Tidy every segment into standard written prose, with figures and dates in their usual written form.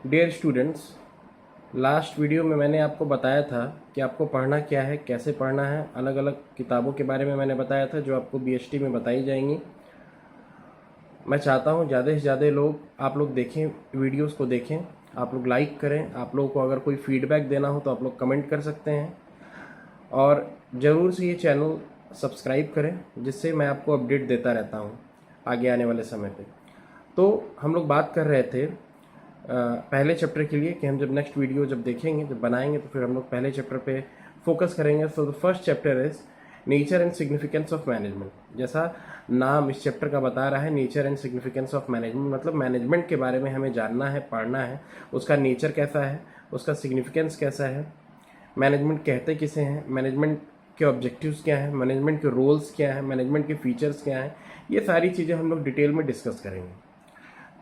Dear students, last video में मैंने आपको बताया था कि आपको पढ़ना क्या है, कैसे पढ़ना है। अलग अलग किताबों के बारे में मैंने बताया था जो आपको बीएसटी में बताई जाएंगी। मैं चाहता हूँ ज़्यादा से ज़्यादा लोग आप लोग देखें, वीडियोस को देखें, आप लोग लाइक करें। आप लोगों को अगर कोई फीडबैक देना हो तो आप लोग कमेंट कर सकते हैं और ज़रूर से ये चैनल सब्सक्राइब करें, जिससे मैं आपको अपडेट देता रहता हूँ आगे आने वाले समय पे। तो हम लोग बात कर रहे थे पहले चैप्टर के लिए कि हम जब नेक्स्ट वीडियो जब देखेंगे, जब बनाएंगे, तो फिर हम लोग पहले चैप्टर पे फोकस करेंगे। So the first chapter is nature and significance of management. जैसा नाम इस चैप्टर का बता रहा है, nature and significance of management, मतलब मैनेजमेंट के बारे में हमें जानना है, पढ़ना है। उसका नेचर कैसा है, उसका सिग्निफिकेंस कैसा है, मैनेजमेंट कहते किसे हैं, मैनेजमेंट के ऑब्जेक्टिव्स क्या हैं, मैनेजमेंट के रोल्स क्या हैं, मैनेजमेंट के फीचर्स क्या हैं। ये सारी चीज़ें हम लोग डिटेल में डिस्कस करेंगे।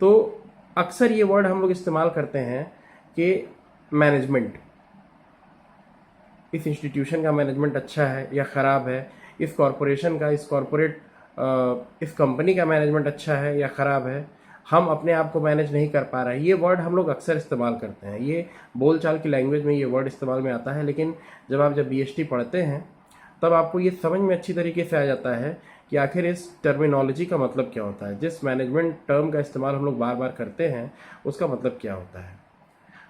तो अक्सर ये वर्ड हम लोग इस्तेमाल करते हैं कि मैनेजमेंट, इस इंस्टीट्यूशन का मैनेजमेंट अच्छा है या ख़राब है, इस कॉरपोरेशन का, इस कंपनी का मैनेजमेंट अच्छा है या ख़राब है, हम अपने आप को मैनेज नहीं कर पा रहे हैं। ये वर्ड हम लोग अक्सर इस्तेमाल करते हैं, ये बोलचाल की लैंग्वेज में ये वर्ड इस्तेमाल में आता है। लेकिन जब बीएसटी पढ़ते हैं तब आपको ये समझ में अच्छी तरीके से आ जाता है कि आखिर इस टर्मिनोलॉजी का मतलब क्या होता है। जिस मैनेजमेंट टर्म का इस्तेमाल हम लोग बार बार करते हैं उसका मतलब क्या होता है।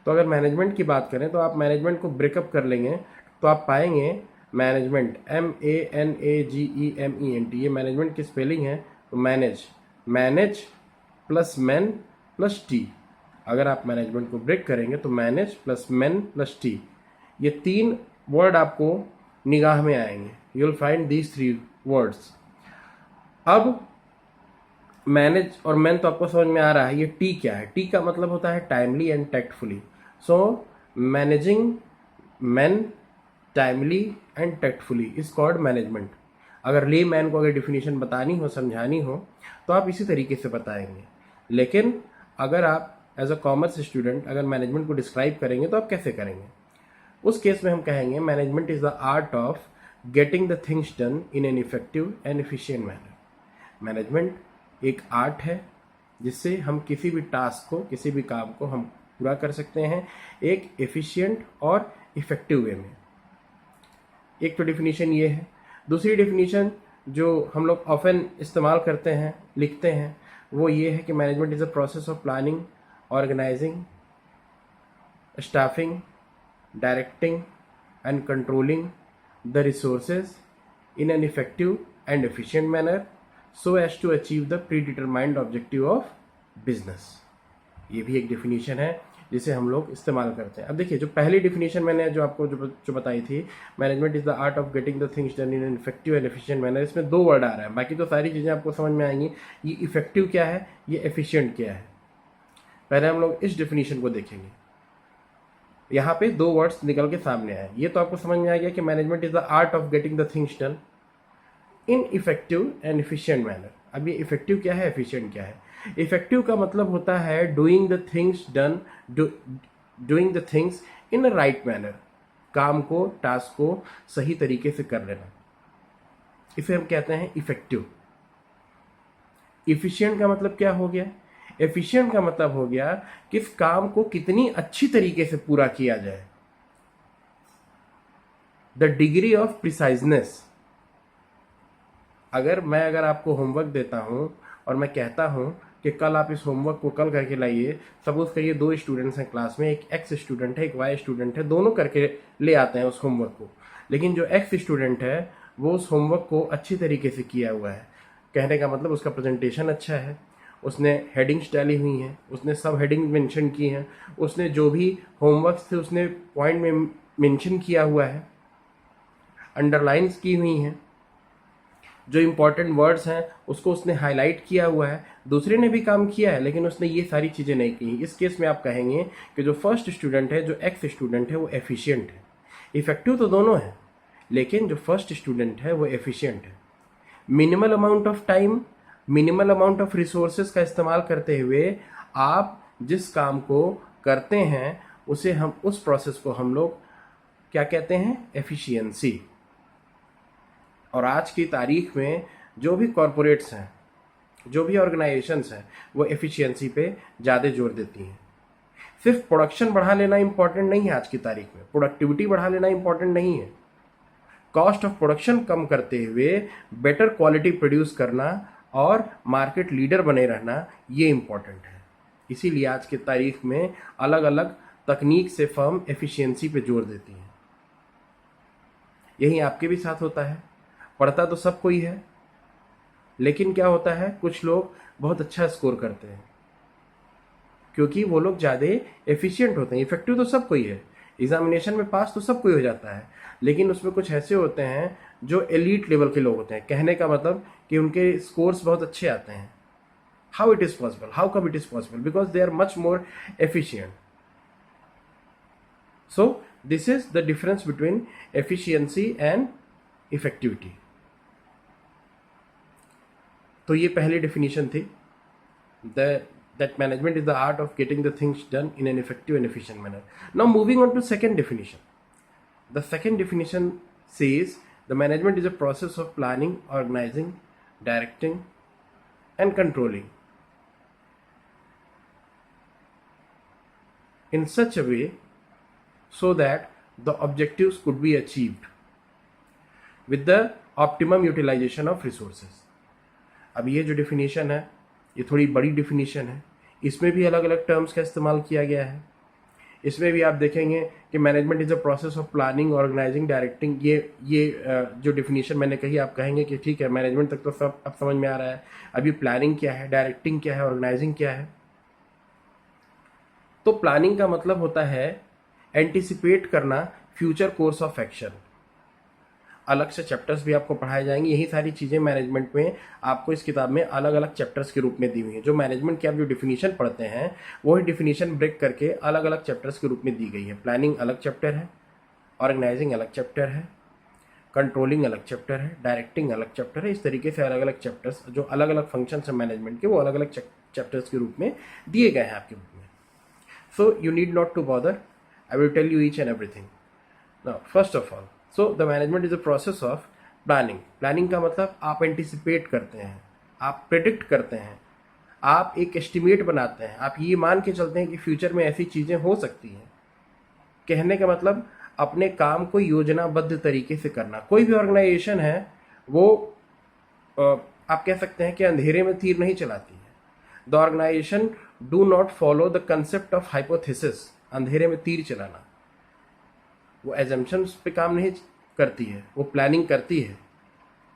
तो अगर मैनेजमेंट की बात करें तो आप मैनेजमेंट को ब्रेकअप कर लेंगे तो आप पाएंगे मैनेजमेंट, MANAGEMENT, ये मैनेजमेंट की स्पेलिंग है। तो manage plus man plus T. अगर आप मैनेजमेंट को ब्रेक करेंगे तो manage plus man plus T, ये तीन वर्ड आपको निगाह में आएंगे। You will find these three words. अब मैनेज और मैन तो आपको समझ में आ रहा है। ये टी क्या है? टी का मतलब होता है timely and tactfully. So managing man timely and tactfully is called management. अगर ले मैन को अगर डिफिनीशन बतानी हो, समझानी हो, तो आप इसी तरीके से बताएंगे। लेकिन अगर आप एज अ कॉमर्स स्टूडेंट अगर मैनेजमेंट को डिस्क्राइब करेंगे तो आप कैसे करेंगे? उस केस में हम कहेंगे management is the art of getting the things done in an effective and efficient manner. Management एक आर्ट है जिससे हम किसी भी टास्क को, किसी भी काम को हम पूरा कर सकते हैं एक एफिशिएंट और इफेक्टिव वे में। एक तो डिफिनीशन ये है। दूसरी डिफिनीशन जो हम लोग ऑफन इस्तेमाल करते हैं, लिखते हैं, वो ये है कि management is a process of planning, organising, staffing, directing and controlling the resources in an effective and efficient manner so as to achieve the predetermined objective of business। ये भी एक डिफिनीशन है जिसे हम लोग इस्तेमाल करते हैं। अब देखिए, जो पहली डिफिनीशन मैंने जो आपको जो बताई थी, management is the art of getting the things done in an effective and efficient manner, इसमें दो वर्ड आ रहा है, बाकी तो सारी चीज़ें आपको समझ में आएंगी। ये इफेक्टिव क्या है, ये एफिशिएंट क्या है, पहले हम लोग इस डिफिनीशन को देखेंगे। यहाँ पे दो वर्ड्स निकल के सामने आए। ये तो आपको समझ में आ गया कि management is the art of getting the things done in effective and efficient manner. अब ये इफेक्टिव क्या है, एफिशिएंट क्या है? इफेक्टिव का मतलब होता है doing the things done, doing the things in a right manner, काम को, टास्क को सही तरीके से कर लेना, इसे हम कहते हैं इफेक्टिव। इफिशिएंट का मतलब क्या हो गया? एफिशिएंट का मतलब हो गया कि इस काम को कितनी अच्छी तरीके से पूरा किया जाए, द डिग्री ऑफ प्रिसाइजनेस। अगर आपको होमवर्क देता हूं और मैं कहता हूं कि कल आप इस होमवर्क को कल करके लाइए, सपोज करिए दो स्टूडेंट्स हैं क्लास में, एक एक्स स्टूडेंट है, एक वाई स्टूडेंट है, दोनों करके ले आते हैं उस होमवर्क को। लेकिन जो एक्स स्टूडेंट है वो उस होमवर्क को अच्छी तरीके से किया हुआ है। कहने का मतलब उसका प्रेजेंटेशन अच्छा है, उसने हेडिंग्स डाली हुई हैं, उसने सब हेडिंग मेंशन की हैं, उसने जो भी होमवर्क थे उसने पॉइंट में मेंशन किया हुआ है, अंडरलाइंस की हुई हैं, जो इम्पोर्टेंट वर्ड्स हैं उसको उसने हाईलाइट किया हुआ है। दूसरे ने भी काम किया है लेकिन उसने ये सारी चीज़ें नहीं की। इस केस में आप कहेंगे कि जो फर्स्ट स्टूडेंट है, जो एक्स स्टूडेंट है, वो एफिशिएंट है। इफेक्टिव तो दोनों है, लेकिन जो फर्स्ट स्टूडेंट है वो एफिशिएंट है। Minimal amount of time, minimal amount of resources का इस्तेमाल करते हुए आप जिस काम को करते हैं उसे हम, उस प्रोसेस को हम लोग क्या कहते हैं? एफिशिएंसी। और आज की तारीख में जो भी कॉरपोरेट्स हैं, जो भी ऑर्गेनाइजेशंस हैं, वो एफिशिएंसी पे ज़्यादा जोर देती हैं। सिर्फ प्रोडक्शन बढ़ा लेना इंपॉर्टेंट नहीं है आज की तारीख में, प्रोडक्टिविटी बढ़ा लेना इंपॉर्टेंट नहीं है। कॉस्ट ऑफ प्रोडक्शन कम करते हुए बेटर क्वालिटी प्रोड्यूस करना और मार्केट लीडर बने रहना, ये इंपॉर्टेंट है। इसीलिए आज की तारीख में अलग अलग तकनीक से फर्म एफिशिएंसी पे जोर देती है। यही आपके भी साथ होता है। पढ़ता तो सब कोई है, लेकिन क्या होता है, कुछ लोग बहुत अच्छा स्कोर करते हैं क्योंकि वो लोग ज़्यादा एफिशिएंट होते हैं। इफेक्टिव तो सब कोई है, एग्जामिनेशन में पास तो सब कोई हो जाता है, लेकिन उसमें कुछ ऐसे होते हैं जो एलीट लेवल के लोग होते हैं। कहने का मतलब कि उनके स्कोर्स बहुत अच्छे आते हैं। How it is possible, how come it is possible? Because they are much more efficient. So this is the difference between efficiency and effectivity. तो ये पहली definition थी, that management is the art of getting the things done in an effective and efficient manner. Now moving on to second definition. The second definition says the management is a process of planning, organizing, directing and controlling in such a way so that the objectives could be achieved with the optimum utilization of resources. अब ये जो definition है, ये थोड़ी बड़ी definition है। इसमें भी अलग अलग terms का इस्तेमाल किया गया है। इसमें भी आप देखेंगे कि management is a process of planning, organising, directing. ये जो डिफिनीशन मैंने कही, आप कहेंगे कि ठीक है, मैनेजमेंट तक तो सब अब समझ में आ रहा है, अभी प्लानिंग क्या है, डायरेक्टिंग क्या है, ऑर्गेनाइजिंग क्या है। तो प्लानिंग का मतलब होता है एंटिसिपेट करना फ्यूचर कोर्स ऑफ एक्शन। अलग से चैप्टर्स भी आपको पढ़ाए जाएंगे। यही सारी चीज़ें मैनेजमेंट में आपको इस किताब में अलग अलग चैप्टर्स के रूप में दी हुई हैं। जो मैनेजमेंट की आप जो डिफिनीशन पढ़ते हैं, वही डिफिनीशन ब्रेक करके अलग अलग चैप्टर्स के रूप में दी गई है। प्लानिंग अलग चैप्टर है, ऑर्गेनाइजिंग अलग चैप्टर है, कंट्रोलिंग अलग चैप्टर है, डायरेक्टिंग अलग चैप्टर है। इस तरीके से अलग अलग चैप्टर्स जो अलग अलग फंक्शंस हैं मैनेजमेंट के, वो अलग अलग चैप्टर्स के रूप में दिए गए हैं आपके बुक में। So you need not to bother, I will tell you each and everything. Now, first of all, so the management is a process of planning. Planning का मतलब आप anticipate करते हैं, आप predict करते हैं, आप एक estimate बनाते हैं, आप ये मान के चलते हैं कि फ्यूचर में ऐसी चीज़ें हो सकती हैं। कहने का मतलब अपने काम को योजनाबद्ध तरीके से करना। कोई भी ऑर्गेनाइजेशन है वो आप कह सकते हैं कि अंधेरे में तीर नहीं चलाती है। The organisation do not follow the concept of hypothesis. अंधेरे में तीर चलाना, वो एजम्पशंस पे काम नहीं करती है, वो प्लानिंग करती है।